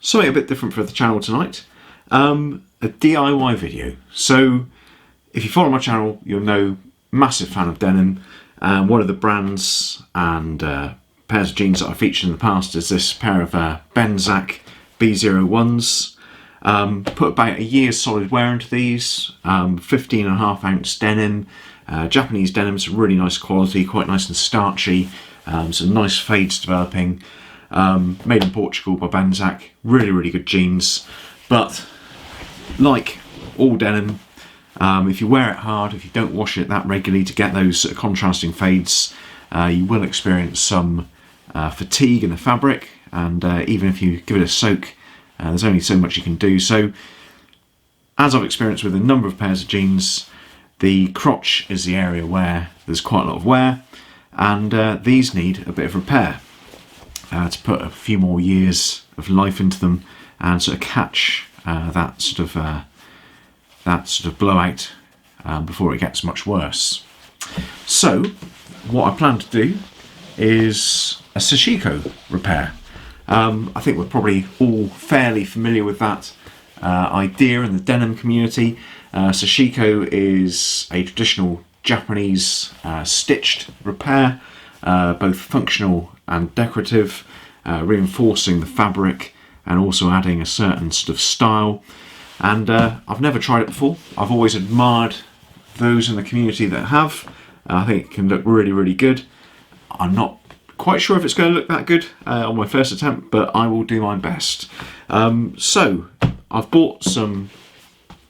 Something a bit different for the channel tonight. A DIY video. So if you follow my channel, you'll know massive fan of denim. One of the brands and pairs of jeans that I've featured in the past is this pair of Benzak B01s. Put about a year's solid wear into these. 15.5 ounce denim. Japanese denim's really nice quality, quite nice and starchy. Some nice fades developing. Made in Portugal by Benzak. Really good jeans. But like all denim, if you wear it hard, if you don't wash it that regularly to get those contrasting fades, you will experience some fatigue in the fabric, and even if you give it a soak, there's only so much you can do. So, as I've experienced with a number of pairs of jeans, the crotch is the area where there's quite a lot of wear, and these need a bit of repair to put a few more years of life into them and sort of catch that sort of blowout before it gets much worse. So what I plan to do is a Sashiko repair. I think we're probably all fairly familiar with that idea in the denim community. Sashiko is a traditional Japanese stitched repair, both functional and decorative, reinforcing the fabric and also adding a certain sort of style. And I've never tried it before. I've always admired those in the community that have. I think it can look really good. I'm not quite sure if it's going to look that good on my first attempt, but I will do my best. So I've bought some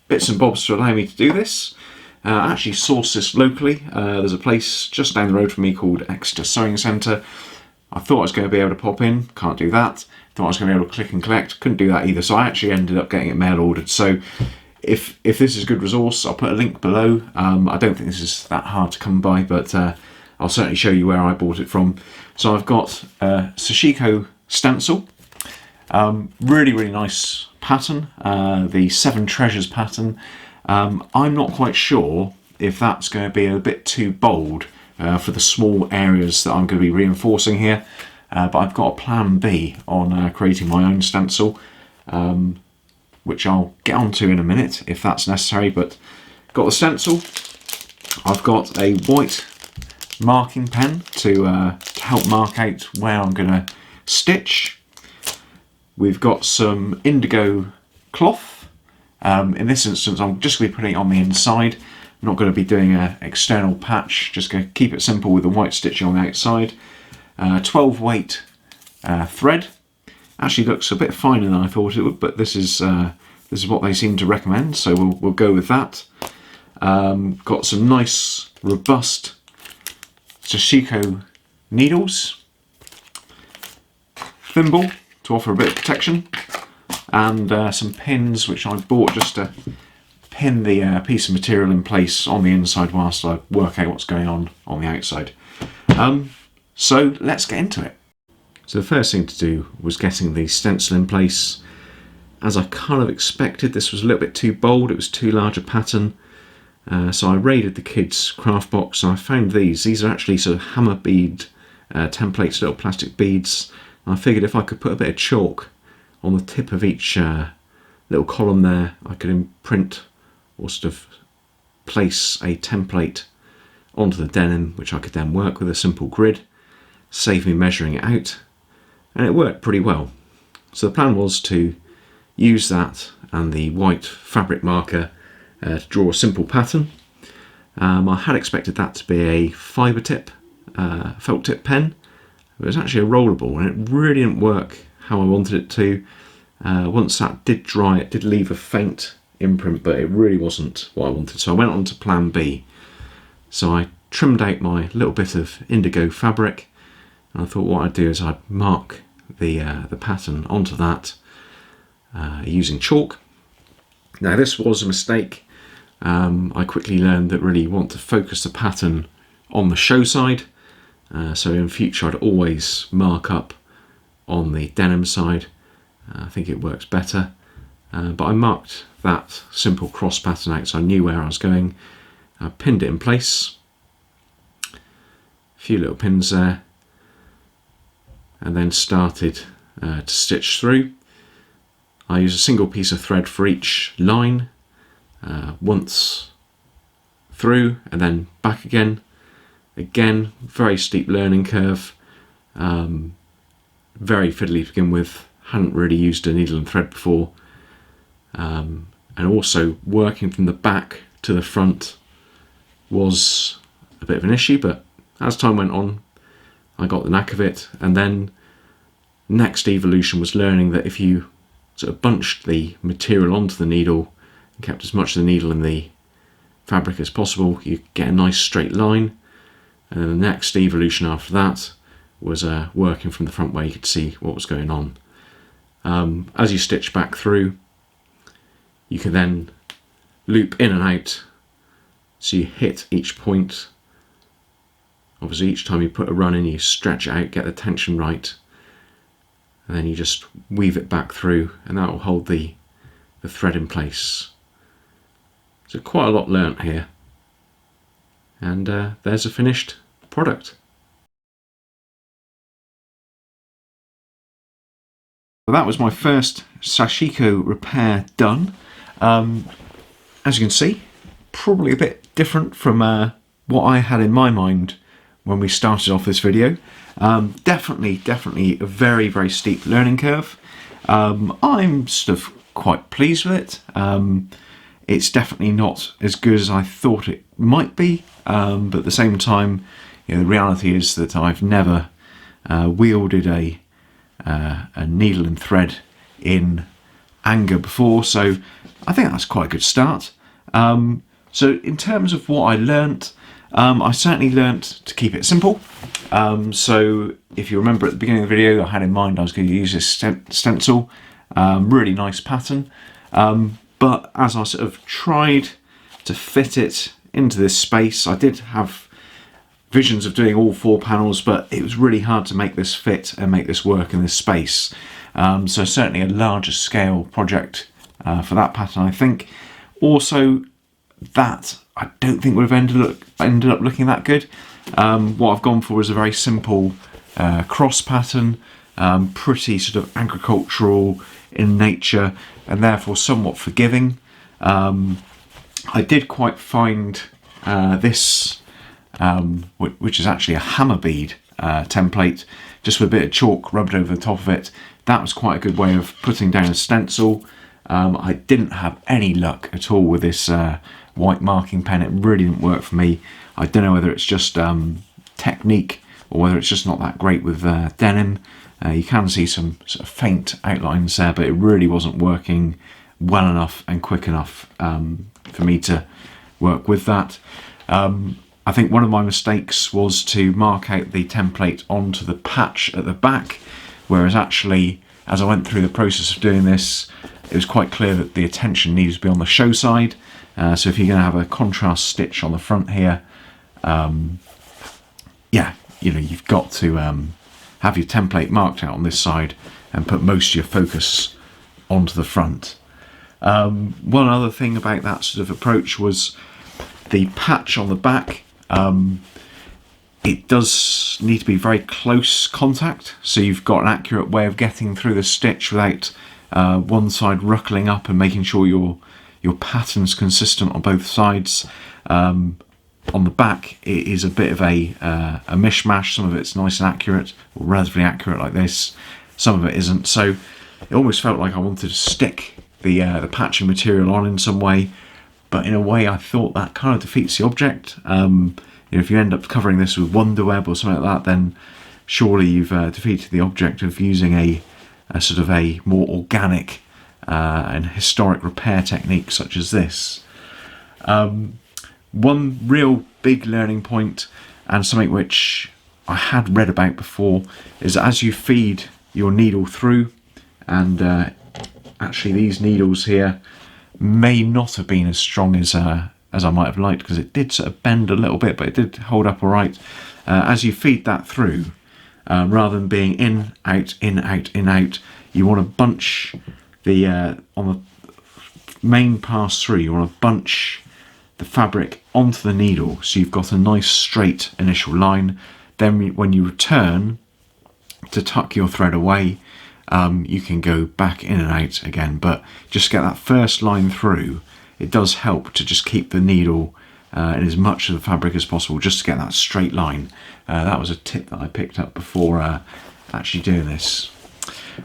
bits and bobs to allow me to do this. I actually sourced this locally. There's a place just down the road from me called Exeter Sewing Centre. I thought I was going to be able to pop in, can't do that. Thought I was going to be able to click and collect, couldn't do that either. So I actually ended up getting it mail ordered. So if this is a good resource, I'll put a link below. I don't think this is that hard to come by, but I'll certainly show you where I bought it from. So I've got a Sashiko stencil. Really nice pattern, the Seven Treasures pattern. I'm not quite sure if that's going to be a bit too bold for the small areas that I'm going to be reinforcing here, but I've got a plan B on creating my own stencil, which I'll get onto in a minute if that's necessary. But got the stencil. I've got a white marking pen to help mark out where I'm going to stitch. We've got some indigo cloth. In this instance, I'm just going to be putting it on the inside. I'm not going to be doing an external patch, just going to keep it simple with the white stitching on the outside. 12 weight thread. Actually looks a bit finer than I thought it would, but this is what they seem to recommend, so we'll go with that. Got some nice robust Sashiko needles, thimble to offer a bit of protection, and some pins which I bought just to pin the piece of material in place on the inside whilst I work out what's going on the outside. So let's get into it. So the first thing to do was getting the stencil in place. As I kind of expected, this was a little bit too bold, it was too large a pattern. So I raided the kids' craft box and I found these. These are actually sort of hammer bead templates, little plastic beads. And I figured if I could put a bit of chalk on the tip of each little column there, I could imprint or sort of place a template onto the denim, which I could then work with a simple grid, save me measuring it out, and it worked pretty well. So the plan was to use that and the white fabric marker to draw a simple pattern. I had expected that to be a fibre tip, felt tip pen, but it was actually a rollable, and it really didn't work how I wanted it to. Once that did dry, it did leave a faint imprint, but it really wasn't what I wanted. So I went on to plan B. So I trimmed out my little bit of indigo fabric, and I thought what I'd do is I'd mark the pattern onto that using chalk. Now this was a mistake. I quickly learned that really you want to focus the pattern on the show side. So in future I'd always mark up on the denim side. I think it works better. But I marked that simple cross pattern out so I knew where I was going. I pinned it in place. A few little pins there. And then started to stitch through. I use a single piece of thread for each line, once through and then back again. Again, very steep learning curve, very fiddly to begin with, hadn't really used a needle and thread before, and also working from the back to the front was a bit of an issue, but as time went on I got the knack of it. And then next evolution was learning that if you sort of bunched the material onto the needle and kept as much of the needle in the fabric as possible, you get a nice straight line. And then the next evolution after that was working from the front where you could see what was going on. As you stitch back through, you can then loop in and out, so you hit each point. Obviously each time you put a run in, you stretch it out, get the tension right, and then you just weave it back through, and that will hold the thread in place. So quite a lot learnt here, and there's a finished product. So that was my first Sashiko Repair done. As you can see, probably a bit different from what I had in my mind when we started off this video. Definitely a very, very steep learning curve. I'm sort of quite pleased with it. It's definitely not as good as I thought it might be, but at the same time, you know, the reality is that I've never wielded a needle and thread in anger before, so I think that's quite a good start. So in terms of what I learnt, I certainly learnt to keep it simple. So if you remember at the beginning of the video, I had in mind I was going to use this stencil, really nice pattern, but as I sort of tried to fit it into this space, I did have visions of doing all 4 panels, but it was really hard to make this fit and make this work in this space. So certainly a larger scale project for that pattern, I think. Also, that I don't think would have ended up looking that good. What I've gone for is a very simple cross pattern, pretty sort of agricultural in nature and therefore somewhat forgiving. I did quite find this, which is actually a hammer bead template, just with a bit of chalk rubbed over the top of it. That was quite a good way of putting down a stencil. I didn't have any luck at all with this white marking pen. It really didn't work for me. I don't know whether it's just technique or whether it's just not that great with denim. You can see some sort of faint outlines there, but it really wasn't working well enough and quick enough for me to work with that. I think one of my mistakes was to mark out the template onto the patch at the back, whereas actually, as I went through the process of doing this, it was quite clear that the attention needs to be on the show side. So if you're going to have a contrast stitch on the front here, yeah, you know, you've got to have your template marked out on this side and put most of your focus onto the front. One other thing about that sort of approach was the patch on the back. It does need to be very close contact, so you've got an accurate way of getting through the stitch without one side ruckling up, and making sure your pattern's consistent on both sides. On the back it is a bit of a mishmash. Some of it's nice and accurate, or relatively accurate like this, some of it isn't, so it almost felt like I wanted to stick the patching material on in some way, but in a way I thought that kind of defeats the object. You know, if you end up covering this with Wonder Web or something like that, then surely you've defeated the object of using a sort of a more organic and historic repair technique such as this. One real big learning point, and something which I had read about before, is that as you feed your needle through, and actually these needles here may not have been as strong as I might have liked, because it did sort of bend a little bit, but it did hold up all right. As you feed that through, rather than being in, out, in, out, in, out, you want to bunch the, on the main pass through, you want to bunch the fabric onto the needle, so you've got a nice straight initial line. Then when you return to tuck your thread away, you can go back in and out again, but just get that first line through. It does help to just keep the needle in as much of the fabric as possible, just to get that straight line. That was a tip that I picked up before actually doing this.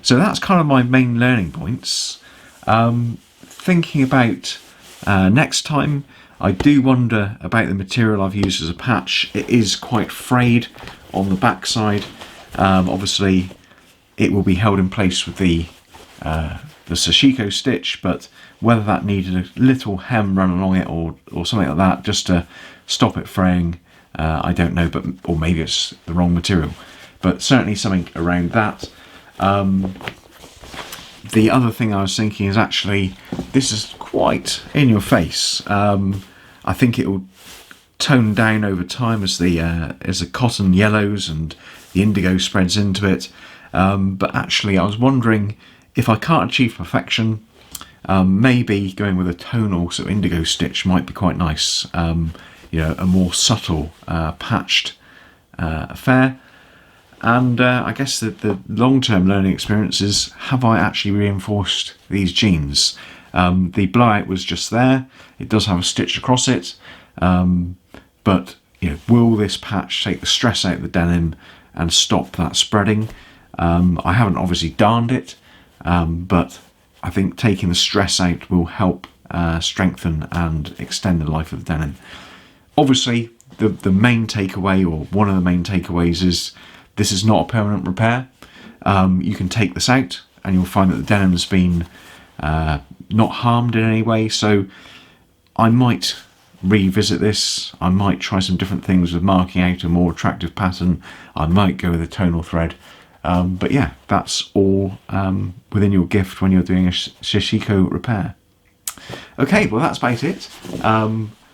So that's kind of my main learning points. Thinking about next time, I do wonder about the material I've used as a patch. It is quite frayed on the back side. Obviously it will be held in place with the Sashiko stitch, but whether that needed a little hem run along it or something like that just to stop it fraying, I don't know, or maybe it's the wrong material, but certainly something around that. The other thing I was thinking is actually, this is quite in your face. I think it will tone down over time as the cotton yellows and the indigo spreads into it. But actually I was wondering, if I can't achieve perfection, maybe going with a tonal sort of indigo stitch might be quite nice. You know, a more subtle patched affair. And I guess the long-term learning experience is, have I actually reinforced these jeans? The blowout was just there. It does have a stitch across it, but you know, will this patch take the stress out of the denim and stop that spreading? I haven't obviously darned it, but I think taking the stress out will help strengthen and extend the life of the denim. Obviously, the main takeaway, or one of the main takeaways, is this is not a permanent repair. You can take this out and you'll find that the denim's been not harmed in any way. So I might revisit this. I might try some different things with marking out a more attractive pattern. I might go with a tonal thread. But yeah, that's all within your gift when you're doing a Sashiko repair. Okay, well that's about it.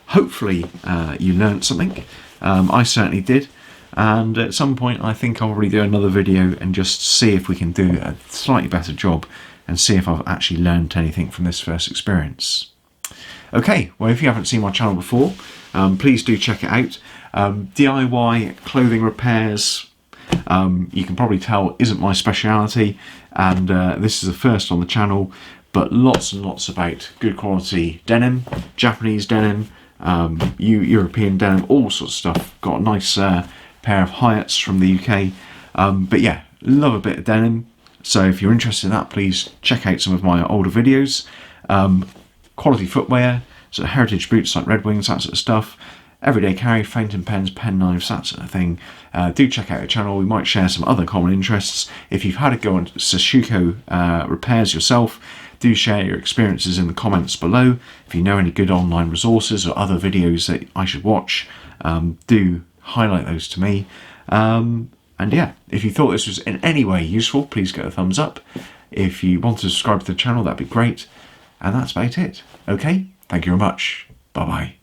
Hopefully you learned something. I certainly did. And at some point I think I'll probably do another video and just see if we can do a slightly better job and see if I've actually learned anything from this first experience. Okay, well if you haven't seen my channel before, please do check it out. DIY clothing repairs, you can probably tell, isn't my speciality, and this is the first on the channel, but lots and lots about good quality denim, Japanese denim, European denim, all sorts of stuff. Got a nice pair of Hyatts from the UK, but yeah, love a bit of denim. So if you're interested in that, please check out some of my older videos. Quality footwear, so heritage boots like Red Wings, that sort of stuff. Everyday carry, fountain pens, pen knives, that sort of thing. Do check out the channel. We might share some other common interests. If you've had a go on Sashiko repairs yourself, do share your experiences in the comments below. If you know any good online resources or other videos that I should watch, do highlight those to me. And yeah, if you thought this was in any way useful, please give it a thumbs up. If you want to subscribe to the channel, that'd be great. And that's about it. Okay, thank you very much. Bye bye.